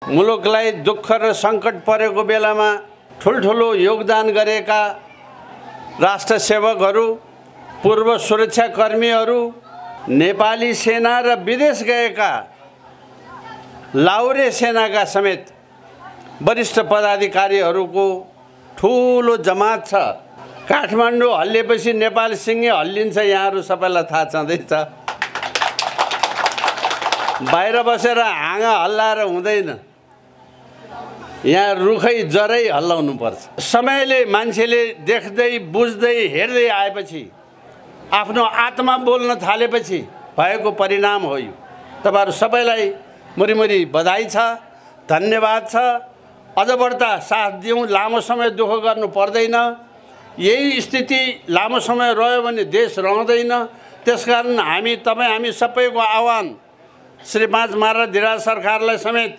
मुलुकलाई दुःख र सङ्कट परेको बेलामा ठुलठुलो योगदान गरेका राष्ट्र सेवकहरू, पूर्व सुरक्षाकर्मीहरू, नेपाली सेना र विदेश गएका लाउरे सेनाका समेत वरिष्ठ पदाधिकारीहरूको ठुलो जमात छ। काठमाडौँ हल्लिएपछि नेपाल सिंहै हल्लिन्छ, यहाँहरू सबैलाई थाहा छँदैछ। बाहिर बसेर हाँगा हल्लाएर हुँदैन, यहाँ रुखै जरै हल्लाउनु पर्छ। समयले मान्छेले देख्दै बुझ्दै हेर्दै आएपछि, आफ्नो आत्मा बोल्न थालेपछि भएको परिणाम हो यो। तपाईहरु सबैलाई मुरीमुरी बधाई छ, धन्यवाद छ। अझ बढ्ता साथ दिउँ, लामो समय दुःख गर्नु पर्दैन। यही स्थिति लामो समय रह्यो भने देश रहँदैन। त्यसकारण हामी सबैको आह्वान श्री 5 मारा धिराज सरकारलाई समेत,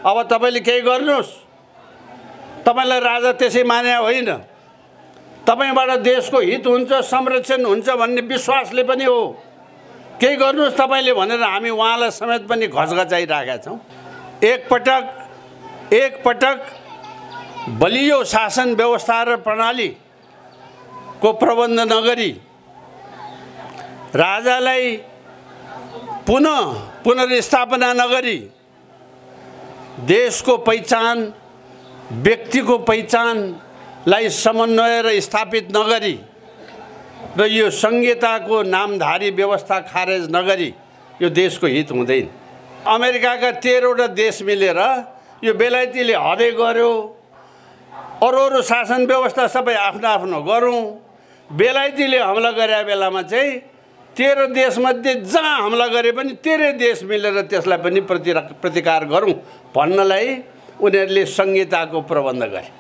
अब तपाईले केही गर्नुस्। तपाईलाई राजा त्यसै माने होइन, तपाईबाट देशको हित हुन्छ, संरक्षण हुन्छ भन्ने विश्वासले पनि हो। केही गर्नुस् तपाईले भनेर हामी उहाँलाई समेत पनि घचघचाइराखेका छौँ। एक पटक बलियो शासन व्यवस्था र प्रणाली को प्रबन्ध नगरी राजालाई पुनर्स्थापना नगरी देशको पहिचान, व्यक्तिको पहिचानलाई समन्वय र स्थापित नगरी र यो संहिताको नामधारी व्यवस्था खारेज नगरी यो देशको हित हुँदैन। अमेरिकाका 13 वटा देश मिलेर यो बेलायतीले हदै गर्यो, अरू शासन व्यवस्था सबै आफ्नो आफ्नो गरौँ। बेलायतीले हमला गरे बेलामा चाहिँ 13 देशमध्ये जहाँ हमला गरे पनि 13 देश मिलेर त्यसलाई पनि प्रतिकार गरौँ भन्नलाई उनीहरूले संहिताको प्रबन्ध गरे।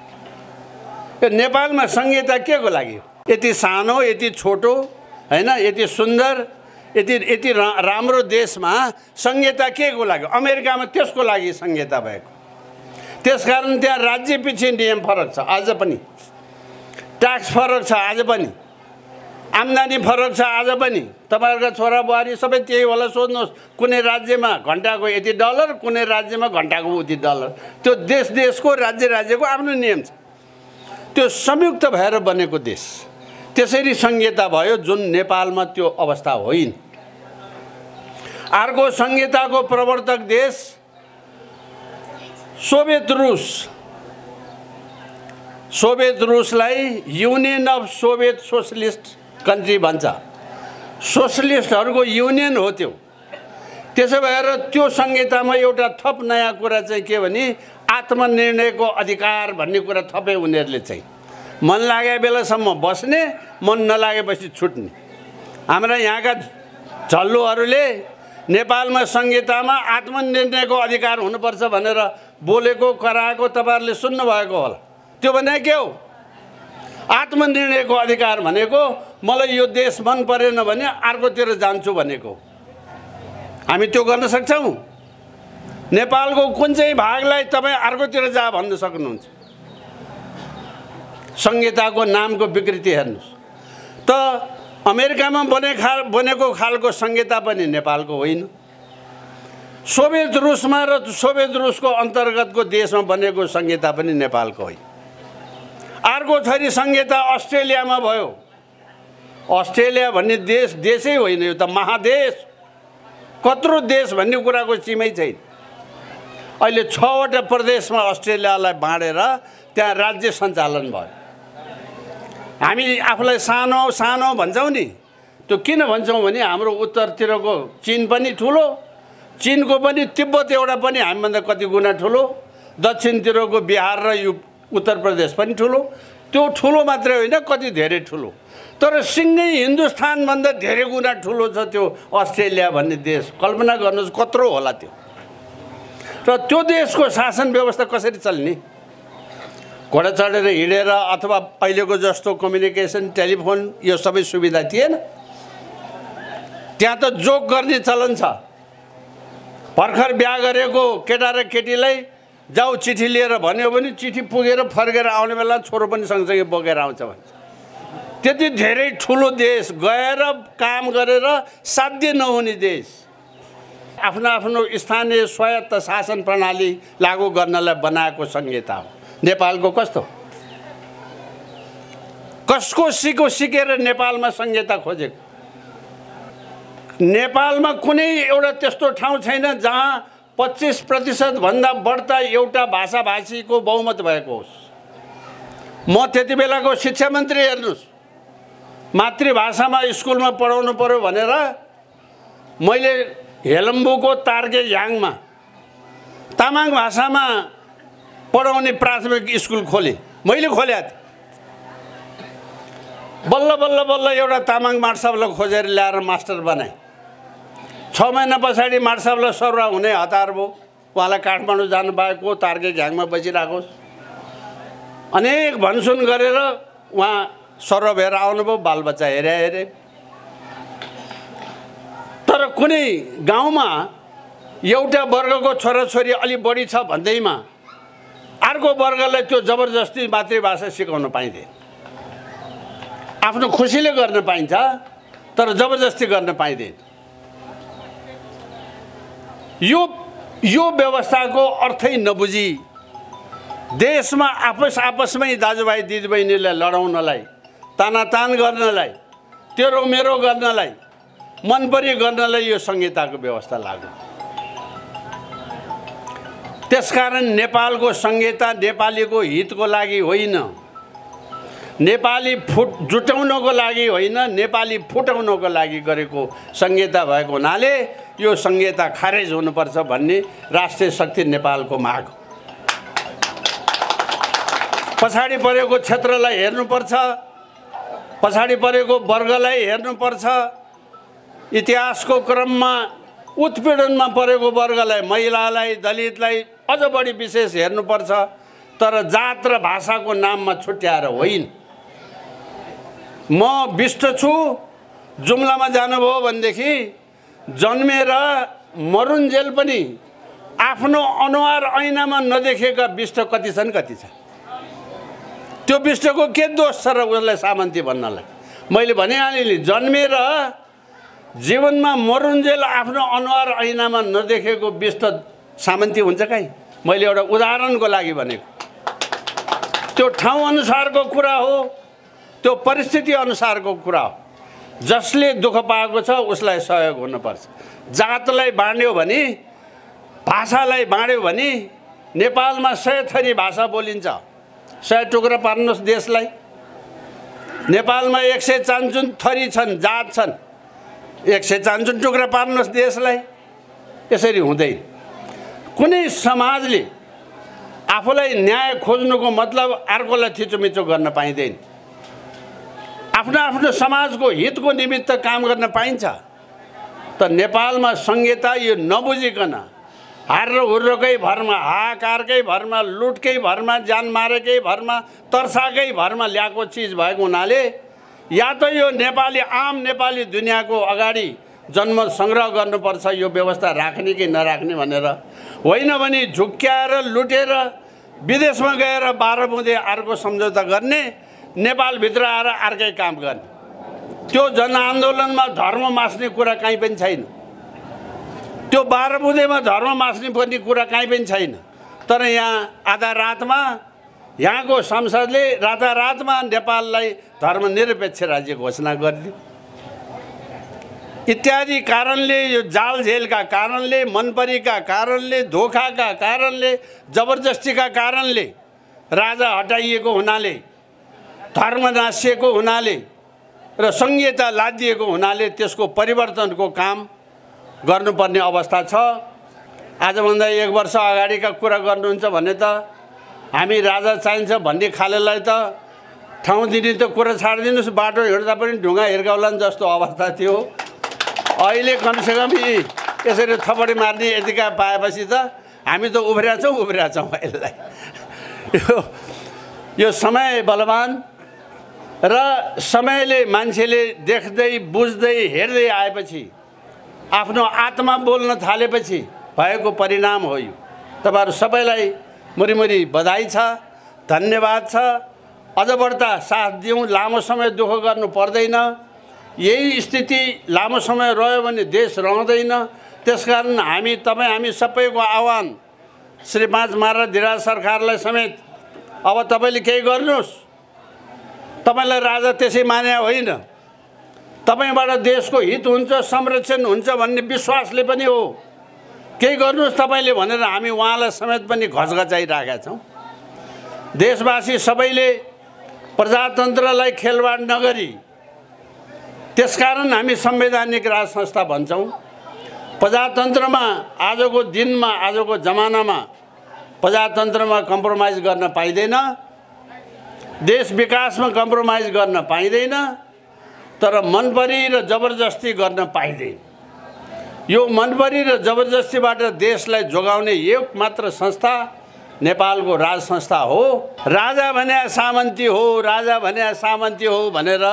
यो नेपालमा संहिता के को लागि? यति सानो, यति छोटो हैन, यति सुन्दर, यति राम्रो देशमा संहिता के को लागि? अमेरिकामा त्यसको लागि संहिता भएको। त्यसकारण त्यहाँ राज्य पछि नियम फरक छ, आज पनि ट्याक्स फरक छ, आज पनि आम्दानी फरक छ, आज पनि। तपाईहरुका छोरा बुहारी सबै त्यही होला, सोध्नुहोस्। कुनै राज्यमा घण्टाको यति डलर, कुनै राज्यमा घण्टाको उति डलर। त्यो देशको राज्यको आफ्नो नियम छ। त्यो संयुक्त भएर बनेको देश, त्यसरी संहिता भयो, जुन नेपालमा त्यो अवस्था होइन। अर्को संहिताको प्रवर्तक देश सोभियत रुसलाई union of Soviet socialist country भन्छ। सोशलिस्टहरूको युनियन हो त्यो। त्यसो भएर त्यो संहितामा एउटा थप नयाँ कुरा चाहिँ के भने आत्मनिर्णयको अधिकार भन्ने कुरा थपे उनीहरूले चाहिँ। मन लागे बेलासम्म बस्ने, मन नलागेपछि छुट्ने। हाम्रा यहाँका झल्लोहरूले नेपालमा संहितामा आत्मनिर्णयको अधिकार हुनुपर्छ भनेर बोलेको कराएको तपाईहरुले सुन्नुभएको होला। त्यो भने के हो? आत्मनिर्णयको अधिकार भनेको मलाई यो देश मन परेन भने अर्कोतिर जान्छु भनेको। हामी त्यो गर्न सक्छौँ? नेपालको कुन चाहिँ भागलाई तपाईँ अर्कोतिर जा भन्न सक्नुहुन्छ? संहिताको नामको विकृति हेर्नुहोस् त। अमेरिकामा बनेको खालको संहिता पनि नेपालको होइन। सोभियत रुसमा र सोभियत रुसको अन्तर्गतको देशमा बनेको संहिता पनि नेपालको होइन। अर्को थरी संहिता अस्ट्रेलियामा भयो। अस्ट्रेलिया भन्ने देशै होइन, यो त महादेश। कत्रो देश भन्ने कुराको सीमै छैन। अहिले 6 वटा प्रदेशमा अस्ट्रेलियालाई बाँडेर त्यहाँ राज्य सञ्चालन भयो। हामी आफूलाई सानो सानो भन्छौँ नि, त्यो किन भन्छौँ भने हाम्रो उत्तरतिरको चीन पनि ठुलो, चीनको पनि तिब्बत एउटा पनि हामीभन्दा कति गुणा ठुलो, दक्षिणतिरको बिहार र उत्तर प्रदेश पनि ठुलो। त्यो ठुलो मात्रै होइन, कति धेरै ठुलो। तर सिङ्गै हिन्दुस्तानभन्दा धेरै गुणा ठुलो छ त्यो अस्ट्रेलिया भन्ने देश। कल्पना गर्नुहोस् कत्रो होला त्यो। र त्यो देशको शासन व्यवस्था कसरी चल्ने? घोडा चढेर हिँडेर अथवा अहिलेको जस्तो कम्युनिकेसन, टेलिफोन यो सबै सुविधा थिएन। त्यहाँ त जोक गर्ने चलन छ। भर्खर बिहा गरेको केटा र केटीलाई जाऊ चिठी लिएर भन्यो भने चिठी पुगेर फर्केर आउने बेला छोरो पनि सँगसँगै बोकेर आउँछ भन्छ। त्यति धेरै ठुलो देश, गएर काम गरेर साध्य नहुने देश। आफ्नो आफ्नो स्थानीय स्वायत्त शासन प्रणाली लागू गर्नलाई बनाएको संहिता हो। नेपालको कस्तो, कसको सिकेर नेपालमा संहिता खोजेको? नेपालमा कुनै एउटा त्यस्तो ठाउँ छैन जहाँ 25% भन्दा बढ्ता एउटा भाषाभाषीको बहुमत भएको होस्। म त्यति बेलाको शिक्षा मन्त्री, हेर्नुहोस्, मातृभाषामा स्कुलमा पढाउनु पर्यो भनेर मैले हेलम्बुको तार्गे याङमा तामाङ भाषामा पढाउने प्राथमिक स्कुल खोलेँ। मैले खोलेको थिएँ। बल्ल बल्ल बल्ल एउटा तामाङ मार्साबलाई खोजेर ल्याएर मास्टर बनाएँ। 6 महिना पछाडि मार्साबलाई सरुवा हुने हतार भयो। उहाँलाई काठमाडौँ जानुभएको, तार्गे झ्याङमा बसिरहेकोस्। अनेक भनसुन गरेर उहाँ सरुवा भएर आउनुभयो। बालबच्चा हेरे। तर कुनै गाउँमा एउटा वर्गको छोराछोरी अलि बढी छ भन्दैमा अर्को वर्गलाई त्यो जबरजस्ती मातृभाषा सिकाउन पाइँदैन। आफ्नो खुसीले गर्न पाइन्छ, तर जबरजस्ती गर्न पाइँदैन। यो व्यवस्थाको अर्थै नबुझी देशमा आपसमै दाजुभाइ दिदीबहिनीलाई लडाउनलाई, तानातान गर्नलाई, तेरो मेरो गर्नलाई, मनपरी गर्नलाई यो संहिताको व्यवस्था लाग्यो। त्यसकारण नेपालको संहिता नेपालीको हितको लागि होइन, नेपाली जुटाउनको लागि होइन, नेपाली फुटाउनको लागि गरेको संहिता भएको हुनाले यो संहिता खारेज हुनुपर्छ भन्ने राष्ट्रिय शक्ति नेपालको माग। पछाडि परेको क्षेत्रलाई हेर्नुपर्छ, पछाडि परेको वर्गलाई हेर्नुपर्छ। इतिहासको क्रममा उत्पीडनमा परेको वर्गलाई, महिलालाई, दलितलाई अझ बढी विशेष हेर्नुपर्छ, तर जात र भाषाको नाममा छुट्याएर होइन। म विष्ट छु, जुम्लामा जानुभयो भनेदेखि जन्मेर मरुन्जेल पनि आफ्नो अनुहार ऐनामा नदेखेका विष्ट कति छन्? त्यो विष्टको के दोष छ र उसलाई सामन्ती भन्नलाई? मैले भनिहालेँ, जन्मेर जीवनमा मरुन्जेल आफ्नो अनुहार ऐनामा नदेखेको विष्ट सामन्ती हुन्छ काहीँ? मैले एउटा उदाहरणको लागि भनेको। त्यो ठाउँ अनुसारको कुरा हो, त्यो परिस्थिति अनुसारको कुरा हो। जसले दुःख पाएको छ उसलाई सहयोग हुनुपर्छ। जातलाई बाँड्यो भने, भाषालाई बाँड्यो भने नेपालमा 100 थरी भाषा बोलिन्छ। 100 टुक्रा पार्नुहोस् देशलाई। नेपालमा 154 थरी छन्, जात छन्। 154 टुक्रा पार्नुहोस् देशलाई। यसरी हुँदैन। कुनै समाजले आफूलाई न्याय खोज्नुको मतलब अर्कोलाई थिचोमिचो गर्न पाइँदैन। आफ्नो आफ्नो समाजको हितको निमित्त काम गर्न पाइन्छ। त नेपालमा संहिता यो नबुझिकन हार र हुर्रोकै भरमा, हाहाकारकै भरमा, लुटकै भरमा, ज्यान मारेकै भरमा, तर्साकै भरमा ल्याएको चिज भएको हुनाले या त यो नेपाली, आम नेपाली दुनियाँको अगाडि जनमत सङ्ग्रह गर्नुपर्छ, यो व्यवस्था राख्ने कि नराख्ने भनेर, होइन भने झुक्क्याएर लुटेर विदेशमा गएर 12 बुँदे अर्को सम्झौता गर्ने, नेपालभित्र आएर अर्कै काम गर्ने। त्यो जनआन्दोलनमा धर्म मास्ने कुरा कहीँ पनि छैन। त्यो 12 बुँदेमा धर्म मास्ने पनि कुरा कहीँ पनि छैन। तर यहाँ आधा रातमा यहाँको संसदले रातारातमा नेपाललाई धर्मनिरपेक्ष राज्य घोषणा गरिदियो। इत्यादि कारणले, यो जालझेलका कारणले, मनपरीका कारणले, धोखाका कारणले, जबरजस्तीका कारणले राजा हटाइएको हुनाले, धर्म नासिएको हुनाले र संहिता लादिएको हुनाले त्यसको परिवर्तनको काम गर्नुपर्ने अवस्था छ। आजभन्दा 1 वर्ष अगाडिका कुरा गर्नुहुन्छ भने त हामी राजा चाहिन्छ भन्ने खालेलाई त ठाउँ दिने त कुरा छाडिदिनुहोस्, बाटो हिँड्दा पनि ढुङ्गा हिर्काउलान् जस्तो अवस्था थियो। अहिले कमसेकम यसरी थपडी मार्ने यतिका पाएपछि त हामी त उभिरहेका छौँ यसलाई। यो समय बलवान र समयले मान्छेले देख्दै बुझ्दै हेर्दै आएपछि, आफ्नो आत्मा बोल्न थालेपछि भएको परिणाम हो यो। तपाईहरु सबैलाई मुरीमुरी बधाई छ, धन्यवाद छ। अझ बढ्ता साथ दिउँ, लामो समय दुःख गर्नु पर्दैन। यही स्थिति लामो समय रह्यो भने देश रहँदैन। त्यसकारण हामी सबैको आह्वान श्री 5 महाराज धिराज सरकारलाई समेत अब तपाईले केही गर्नुस्। तपाईलाई राजा त्यसै माने होइन, तपाईबाट देशको हित हुन्छ, संरक्षण हुन्छ भन्ने विश्वासले पनि हो। केही गर्नुस् तपाईले भनेर हामी उहाँलाई समेत पनि घचघचाइराखेका छौँ। देशवासी सबैले प्रजातन्त्रलाई खेलवाड नगरी, त्यसकारण हामी संवैधानिक राज संस्था भन्छौँ। प्रजातन्त्रमा आजको दिनमा, आजको जमानामा प्रजातन्त्रमा कम्प्रोमाइज गर्न पाइँदैन, देश विकासमा कम्प्रोमाइज गर्न पाइँदैन, तर मनपरी र जबरजस्ती गर्न पाइँदैन। यो मनपरी र जबरजस्तीबाट देशलाई जोगाउने एक मात्र संस्था नेपालको राज संस्था हो। राजा भने सामन्ती हो, राजा भने सामन्ती हो भनेर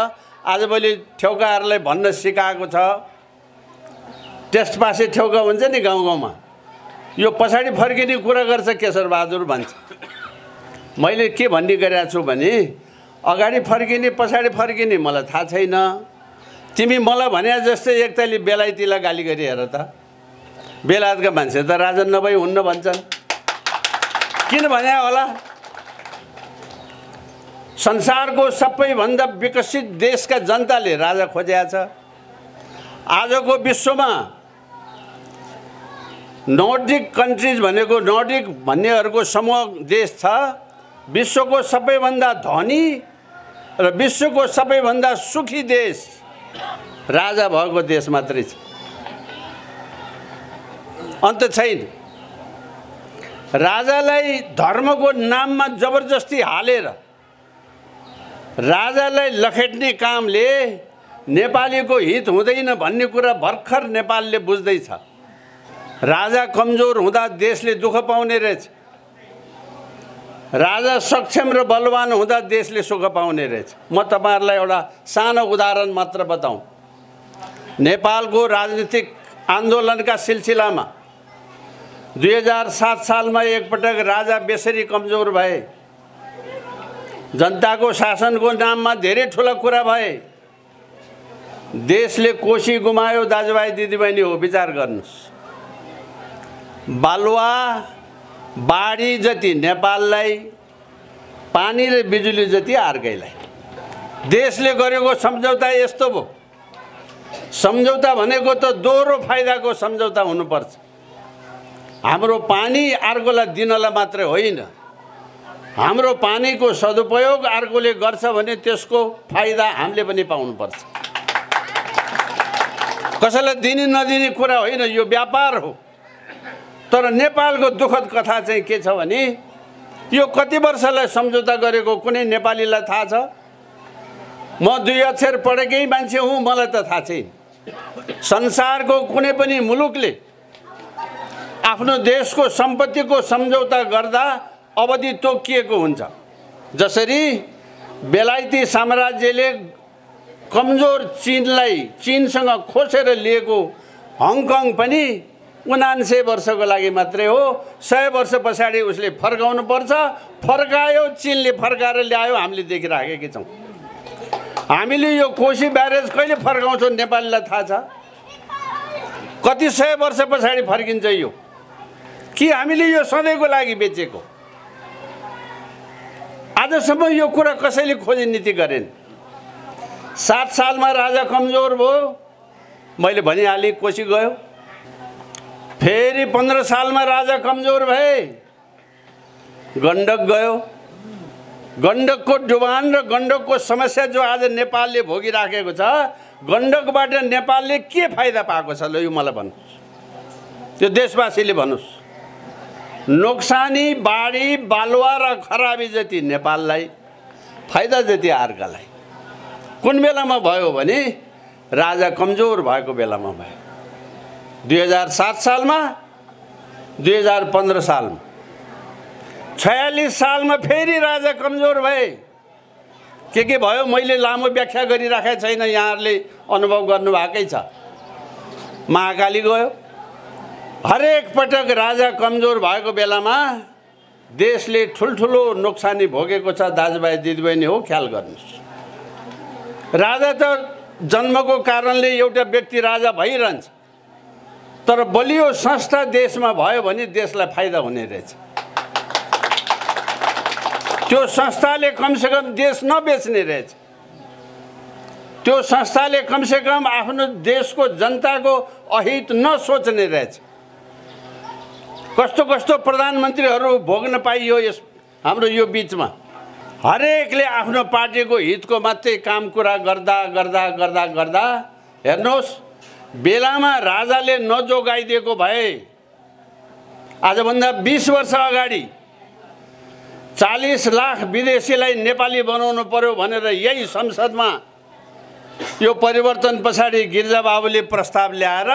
आजभोलि ठेउकाहरूलाई भन्न सिकाएको छ। टेस्ट पासे ठेउका हुन्छ नि गाउँ गाउँमा, यो पछाडि फर्किने कुरा गर्छ केशर बहादुर भन्छ। मैले के भन्ने गरेको छु भने अगाडि फर्किने पछाडि फर्किने मलाई थाहा छैन। तिमी मलाई भने जस्तै एकताली बेलायतीलाई गाली गरी हेर त, बेलायतका मान्छे त राजा नभई हुन्न भन्छन्। किन भने होला? संसारको सबैभन्दा विकसित देशका जनताले राजा खोजेको छ। आजको विश्वमा नर्डिक कन्ट्रिज भनेको, नर्डिक भन्नेहरूको समूह देश छ। विश्वको सबैभन्दा धनी र विश्वको सबैभन्दा सुखी देश राजा भएको देश मात्रै छ, अन्त छैन। राजालाई धर्मको नाममा जबरजस्ती हालेर राजालाई लखेट्ने कामले नेपालीको हित हुँदैन भन्ने कुरा भर्खर नेपालले बुझ्दैछ। राजा कमजोर हुँदा देशले दुःख पाउने रहेछ, राजा सक्षम र बलवान हुँदा देशले सुख पाउने रहेछ। म तपाईहरुलाई एउटा सानो उदाहरण मात्र बताऊँ। नेपालको राजनीतिक आन्दोलनका सिलसिलामा 2007 सालमा एकपटक राजा बेसरी कमजोर भए, जनताको शासनको नाममा धेरै ठुला कुरा भए, देशले कोशी गुमायो। दाजुभाइ दिदीबहिनी हो, विचार गर्नुस्। बालुवा बाढी जति नेपाललाई, पानी र बिजुली जति अर्कैलाई। देशले गरेको सम्झौता यस्तो भयो। सम्झौता भनेको त दोहोरो फाइदाको सम्झौता हुनुपर्छ। हाम्रो पानी अर्कोलाई दिनलाई मात्रै होइन, हाम्रो पानीको सदुपयोग अर्कोले गर्छ भने त्यसको फाइदा हामीले पनि पाउनुपर्छ। कसैलाई दिने नदिने कुरा होइन, यो व्यापार हो। तर नेपालको दुःखद कथा चाहिँ के छ भने यो कति वर्षलाई सम्झौता गरेको कुनै नेपालीलाई थाहा छ? म 2 अक्षर पढेकै मान्छे हुँ, मलाई त थाहा छैन। संसारको कुनै पनि मुलुकले आफ्नो देशको सम्पत्तिको सम्झौता गर्दा अवधि तोकिएको हुन्छ। जसरी बेलायती साम्राज्यले कमजोर चीनसँग खोसेर लिएको हङकङ पनि 79 वर्षको लागि मात्रै हो। 100 वर्ष पछाडि उसले फर्काउनु पर्छ। फर्कायो, चीनले फर्काएर ल्यायो, हामीले देखिराखेकै छौँ। हामीले यो कोशी ब्यारेज कहिले फर्काउँछौँ नेपालीलाई थाहा छ? कति 100 वर्ष पछाडि फर्किन्छ यो? कि हामीले यो सधैँको लागि बेचेको? आजसम्म यो कुरा कसैले खोजी नीति गरेन। 7 सालमा राजा कमजोर भयो, मैले भनिहालेँ, कोशी गयो। फेरि 15 सालमा राजा कमजोर भए, गण्डक गयो। गण्डकको डुबान र गण्डकको समस्या जो आज नेपालले भोगिराखेको छ, गण्डकबाट नेपालले के फाइदा पाएको छ? ल यो मलाई भन्नुहोस्, त्यो देशवासीले भन्नुहोस्। नोक्सानी, बाढी, बालुवा र खराबी जति नेपाललाई, फाइदा जति अर्कालाई। कुन बेलामा भयो भने राजा कमजोर भएको बेलामा भयो। 2007 सालमा, 2015 सालमा। 46 सालमा फेरि राजा कमजोर भए। के भयो मैले लामो व्याख्या गरिराखेको छैन, यहाँहरूले अनुभव गर्नुभएकै छ। महाकाली गयो। हरेक पटक राजा कमजोर भएको बेलामा देशले ठुल्ठुलो नोक्सानी भोगेको छ। दाजुभाइ दिदीबहिनी हो, ख्याल गर्नुहोस्। राजा त जन्मको कारणले एउटा व्यक्ति राजा भइरहन्छ, तर बलियो संस्था देशमा भयो भने देशलाई फाइदा हुने रहेछ। त्यो संस्थाले कमसेकम देश नबेच्ने रहेछ। त्यो संस्थाले कमसेकम आफ्नो देशको जनताको अहित नसोच्ने रहेछ। कस्तो कस्तो प्रधानमन्त्रीहरू भोग्न पाइयो यस हाम्रो यो बीचमा। हरेकले आफ्नो पार्टीको हितको मात्रै काम कुरा गर्दा गर्दा गर्दा गर्दा हेर्नुहोस्, बेलामा राजाले नजोगाइदिएको भए आजभन्दा 20 वर्ष अगाडि 40 लाख विदेशीलाई नेपाली बनाउनु पर्यो भनेर यही संसदमा यो परिवर्तन पछाडि गिरिजाबाबुले प्रस्ताव ल्याएर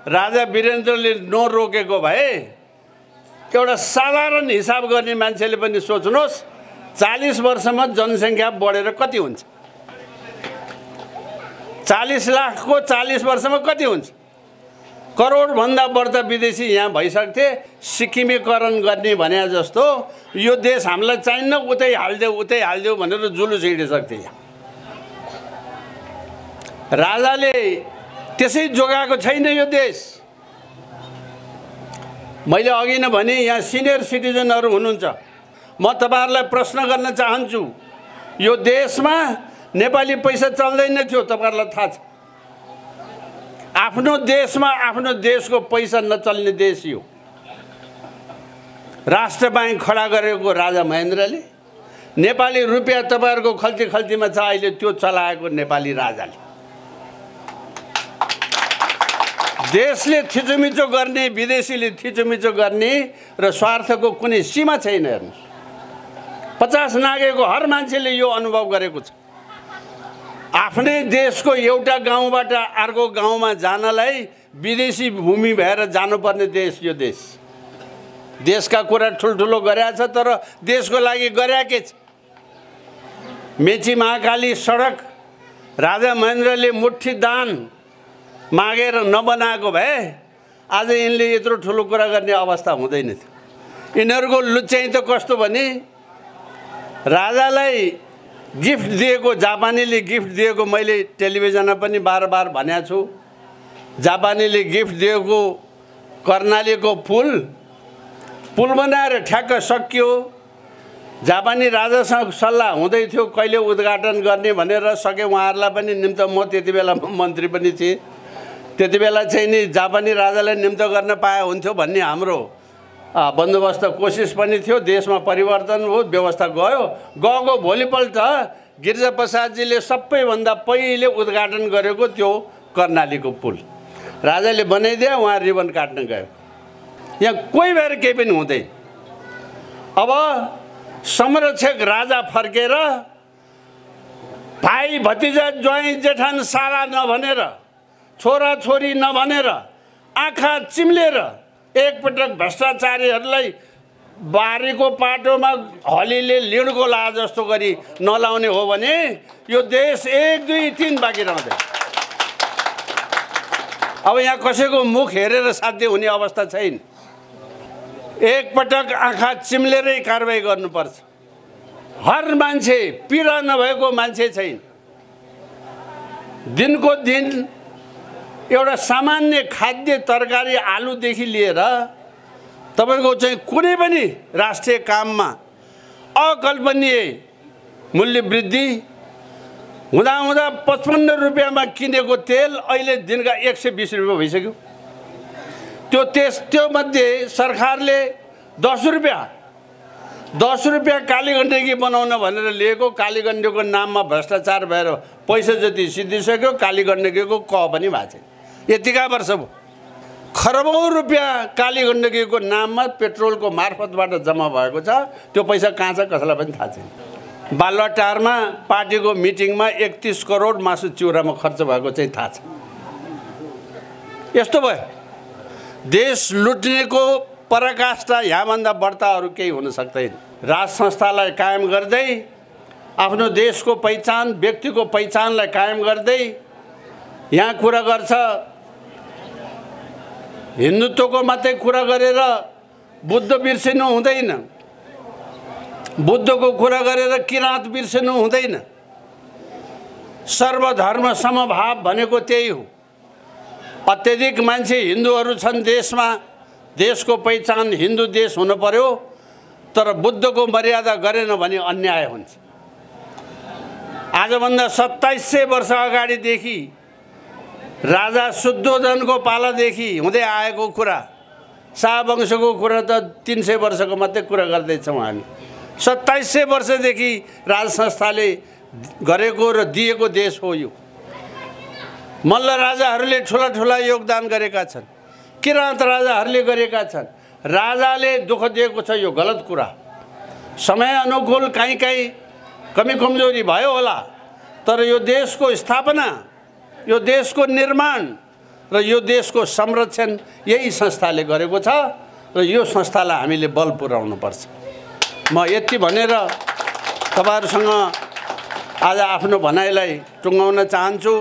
राजा वीरेन्द्रले नरोकेको भए एउटा साधारण हिसाब गर्ने मान्छेले पनि सोच्नुहोस् 40 वर्षमा जनसङ्ख्या बढेर कति हुन्छ? 40 लाखको 40 वर्षमा कति हुन्छ? करोडभन्दा बढ्ता विदेशी यहाँ भइसक्थे। सिक्किमीकरण गर्ने भने जस्तो यो देश हामीलाई चाहिन्न, उतै हालिदेऊ भनेर जुलुस हिँडिसक्थे। राजाले त्यसै जोगाएको छैन यो देश। मैले अघि नै भने यहाँ सिनियर सिटिजनहरू हुनुहुन्छ, म तपाईहरुलाई प्रश्न गर्न चाहन्छु, यो देशमा नेपाली पैसा चल्दैन थियो, तपाईहरुलाई थाहा छ। आफ्नो देशमा आफ्नो देशको पैसा नचल्ने देश यो। राष्ट्र बैंक खडा गरेको राजा महेन्द्रले, नेपाली रुपियाँ तपाईहरुको खल्ती खल्तीमा छ, अहिले त्यो चलाएको नेपाली राजाले। देशले थिचोमिचो गर्ने, विदेशीले थिचोमिचो गर्ने र स्वार्थको कुनै सीमा छैन। हेर्नुस्, 50 नागेको हर मान्छेले यो अनुभव गरेको छ। आफ्नै देशको एउटा गाउँबाट अर्को गाउँमा जानलाई विदेशी भूमि भएर जानुपर्ने देश यो देश। देशका कुरा ठुल्ठुलो गरेछ, तर देशको लागि गरे के छ? मेची महाकाली सडक राजा महेन्द्रले मुठी दान मागेर नबनाएको भए आज यिनले यत्रो ठुलो कुरा गर्ने अवस्था हुँदैन थियो। यिनीहरूको लुच्चाइ त कस्तो भने राजालाई गिफ्ट दिएको, जापानीले गिफ्ट दिएको, मैले टेलिभिजनमा पनि बार भनेको छु। जापानीले गिफ्ट दिएको कर्णालीको पुल बनाएर ठ्याक्क सकियो। जापानी राजासँग सल्लाह हुँदै थियो कहिले उद्घाटन गर्ने भनेर, सके उहाँहरूलाई पनि निम्त। म त्यति बेला मन्त्री पनि थिएँ। त्यति बेला चाहिँ नि जापानी राजालाई निम्त गर्न पाए हुन्थ्यो भन्ने हाम्रो बन्दोबस्त कोसिस पनि थियो। देशमा परिवर्तन हो, व्यवस्था गएको भोलिपल्ट गिरिजाप्रसादजीले सबैभन्दा पहिले उद्घाटन गरेको त्यो कर्णालीको पुल राजाले बनाइदिए। उहाँ रिबन काट्न गयो। यहाँ कोही भएर केही पनि हुँदैन। अब संरक्षक राजा फर्केर भाइ भतिजा ज्वाइँ जेठान सारा नभनेर, छोरा छोरी नभनेर, आँखा चिम्लेर एकपटक भ्रष्टाचारीहरूलाई बारीको पाटोमा हलीले लिडको ला जस्तो गरी नलाउने हो भने यो देश 1 2 3 बाँकी रहँदैन। अब यहाँ कसैको मुख हेरेर साध्य हुने अवस्था छैन। एकपटक आँखा चिम्लेरै कारबाही गर्नुपर्छ। हर मान्छे, पीडा नभएको मान्छे छैन। दिनको दिन एउटा सामान्य खाद्य तरकारी आलुदेखि लिएर तपाईको चाहिँ कुनै पनि राष्ट्रिय काममा अकल्पनीय मूल्य वृद्धि हुँदा 55 रुपियाँमा किनेको तेल अहिले दिनका 120 रुपियाँ भइसक्यो। त्यो मध्ये सरकारले 10 रुपियाँ कालीगण्डकी बनाउन भनेर लिएको, कालीगण्डकीको नाममा भ्रष्टाचार भएर पैसा जति सिद्धिसक्यो, कालीगण्डकीको क पनि भएको छैन। यतिका वर्ष भयो। खरबौं रुपियाँ कालीगण्डकीको नाममा पेट्रोलको मार्फतबाट जम्मा भएको छ। त्यो पैसा कहाँ छ कसैलाई पनि थाहा छैन। बालुवाटारमा पार्टीको मिटिङमा 31 करोड मासु चिउरामा खर्च भएको चाहिँ थाहा छ। यस्तो भयो। देश लुट्नेको पराकाष्ठा यहाँभन्दा बढ्ता अरू केही हुन सक्दैन। राज संस्थालाई कायम गर्दै, आफ्नो देशको पहिचान, व्यक्तिको पहिचानलाई कायम गर्दै यहाँ कुरा गर्छ। हिन्दुत्वको मात्रै कुरा गरेर बुद्ध बिर्सिनु हुँदैन, बुद्धको कुरा गरेर किराँत बिर्सिनु हुँदैन। सर्वधर्म समभाव भनेको त्यही हो। अत्यधिक मान्छे हिन्दूहरू छन् देशमा, देशको पहिचान हिन्दू देश हुनु पर्यो, तर बुद्धको मर्यादा गरेन भने अन्याय हुन्छ। आजभन्दा 2700 वर्ष अगाडिदेखि राजा शुद्धोधनको पालादेखि हुँदै आएको कुरा, शाहवंशको कुरा त 300 वर्षको मात्रै कुरा गर्दैछौँ हामी। 2700 वर्षदेखि राज संस्थाले गरेको र दिएको देश हो यो। मल्ल राजाहरूले ठुला ठुला योगदान गरेका छन्, किराँत राजाहरूले गरेका छन्। राजाले दुःख दिएको छ, यो गलत कुरा। समय अनुकूल कहीँ कहीँ कमी कमजोरी भयो होला, तर यो देशको स्थापना, यो देशको निर्माण र यो देशको संरक्षण यही संस्थाले गरेको छ र यो संस्थालाई हामीले बल पुर्याउनुपर्छ। म यति भनेर तपाईहरुसँग आज आफ्नो भनाइलाई टुङ्गाउन चाहन्छु।